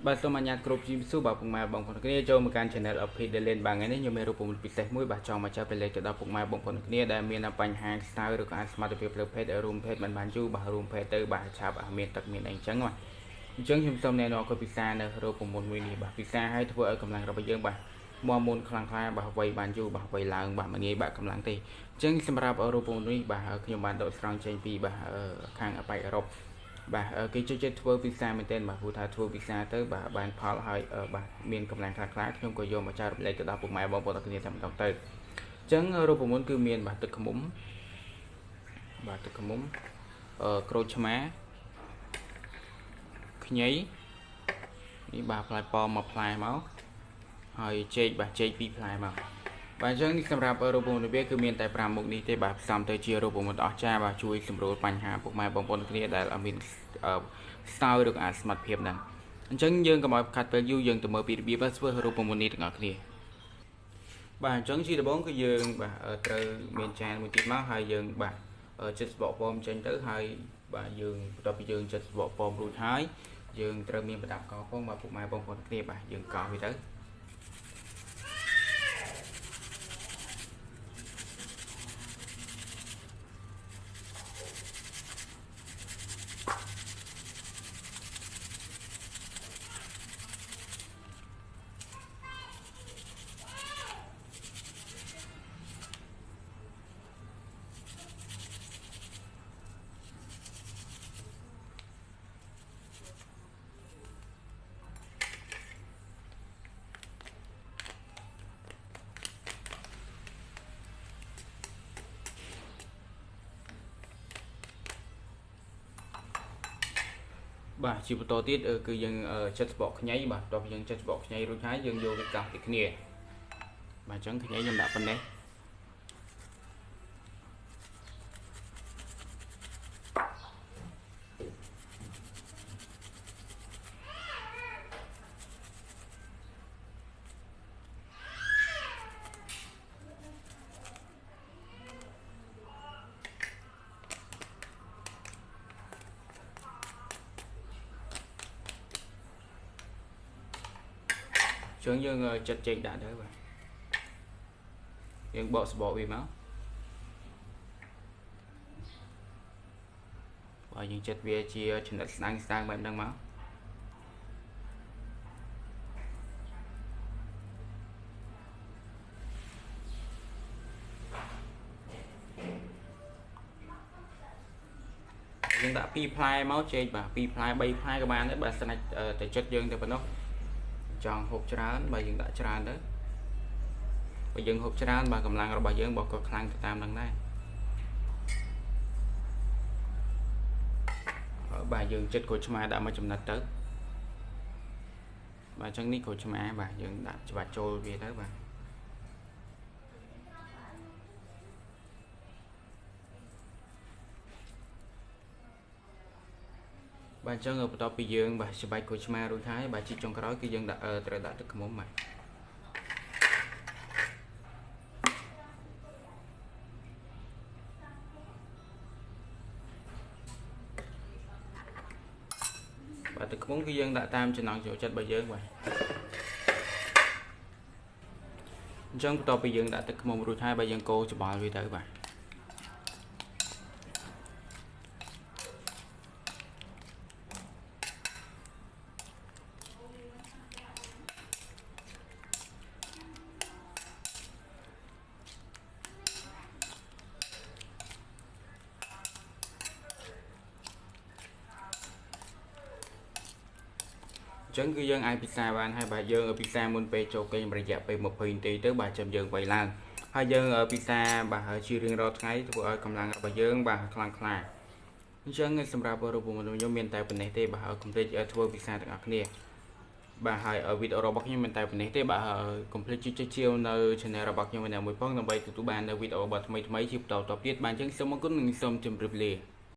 បាទសូមអញ្ញាតគ្រប់ជីវិតសួរបាទពុកម៉ែបងប្អូនគ្នាចូលមកកាន់ Channel of Pete Delen បាទថ្ងៃនេះខ្ញុំមានរូបមន្តពិសេសមួយបាទចង់មកចែករំលែកទៅដល់ពុកម៉ែបងប្អូនគ្នាដែលមានបញ្ហាស្ទើរឬក៏អាចសមត្ថភាពលើភេទរួមភេទមិនបានយូរបាទរួមភេទទៅបាទឆាប់មានទឹកមានអីចឹងបាទអញ្ចឹងខ្ញុំសូមណែនាំគាត់ពិសានៅរូបមន្តមួយនេះបាទពិសាឲ្យធ្វើឲ្យកម្លាំងរបស់យើងបាទមកមុនខ្លាំងខ្លាបាទវៃបានយូរបាទវៃឡើងបាទមិនងាយបាក់កម្លាំងទេអញ្ចឹងសម្រាប់រូបមន្តនេះបាទខ្ញុំបានដកស្រង់ចេញពីបាទខាងអបិយអឺរ៉ុបបាទគេចូលចិត្តធ្វើពិសាមែនទែនបាទព្រោះថាធ្វើពិសាទៅបាទបានផលហើយបាទមានកម្លាំងខ្លាំងខ្លាខ្ញុំក៏យកមកចែករំលែកទៅដល់ពុកម៉ែបងប្អូនគ្នាតែម្ដងទៅអញ្ចឹងរូបមន្តគឺមានបាទទឹកខ្មុំបាទទឹកខ្មុំក្រូចឆ្មាខ្ញីនេះបាទផ្លែប៉មួយផ្លែមកហើយចេកបាទចេក2ផ្លែមកបាទអញ្ចឹងនេះសម្រាប់រូបមន្តវាគឺមានតែ5មុខនេះទេបាទផ្សំទៅជារូបមន្តអស្ចារ្យបាទជួយសម្រួលបញ្ហាពុកម៉ែបងប្អូនគ្នាដែលមានស្ទើរឬក៏អាចសមត្ថភាពហ្នឹងអញ្ចឹងយើងកុំឲ្យខាត់ពេលយូរយើងទៅមើលពីរបៀបធ្វើរូបមន្តនេះទាំងអស់គ្នាបាទអញ្ចឹងជាដំបូងគឺយើងបាទត្រូវមានចានមួយទៀតមកហើយយើងបាទចិត្តស្បកពណ៌ចេញទៅហើយបាទយើងបន្ទាប់ពីយើងចិត្តស្បកពណ៌រួចហើយយើងត្រូវមានប្រដាប់កោផងបាទពុកម៉ែបងប្អូនគ្នាបាទយើងកោវាទៅបាទជាបន្តទៀតគឺយើងចិត្តស្បកខ្ញីបាទបន្ទាប់ពីយើងចិត្តស្បកខ្ញីរួចហើយយើងយកវាកោសពីគ្នាបាទអញ្ចឹងខ្ញីខ្ញុំដាក់ប៉ុណ្ណេះចឹងយើងចិត្តចេកដាក់ទៅបាទយើងបកសបកវាមកបាទយើងចិត្តវាជាចំណិតស្ដាងបែបហ្នឹងមកយើងដាក់2ផ្លែមកចេកបាទ2ផ្លែ3ផ្លែក៏បានដែរបាទស្នាច់តែចិត្តយើងទៅប៉ុណ្ណោះចង់ហូបច្រើនបើយើងដាក់ច្រើនទៅបើយើងហូបច្រើនបាទកម្លាំងរបស់យើងក៏ខ្លាំងទៅតាមនឹងដែរបាទយើងចិត្តក្រូចឆ្មាដាក់មកចំណិតទៅបាទអញ្ចឹងនេះក្រូចឆ្មាបាទយើងដាក់ច្បាច់ចូលវាទៅបាទបាទអញ្ចឹងបន្ទាប់ពីយើងបាទច្បាច់ក្រូចឆ្មារួចហើយបាទជីចុងក្រោយគឺយើងដាក់ត្រូវដាក់ទឹកខ្មុំបាទបាទទឹកខ្មុំគឺយើងដាក់តាមចំណង់ចូលចិត្តរបស់យើងបាទអញ្ចឹងបន្ទាប់ពីយើងដាក់ទឹកខ្មុំរួចហើយបាទយើងកូរច្បល់វាទៅបាទអញ្ចឹងគឺយើងអាចពិសាបានហើយបាទយើងពិសាមុនពេលចូលគេងរយៈពេល20នាទីទៅបាទចាំយើងវៃឡើងហើយយើងពិសាបាទជារៀងរាល់ថ្ងៃធ្វើឲ្យកម្លាំងរបស់យើងបាទខ្លាំងក្លាអញ្ចឹងសម្រាប់រូបមន្តខ្ញុំមានតែប៉ុណ្ណេះទេបាទកុំភ្លេចធ្វើពិសាទាំងអស់គ្នាបាទហើយវីដេអូរបស់ខ្ញុំមានតែប៉ុណ្ណេះទេបាទកុំភ្លេចចុចជាវនៅ Channel របស់ខ្ញុំមួយផងដើម្បីទទួលបាននៅវីដេអូថ្មីៗជាបន្តទៀតបាទអញ្ចឹងសូមអរគុណនិងសូមជម្រាបលា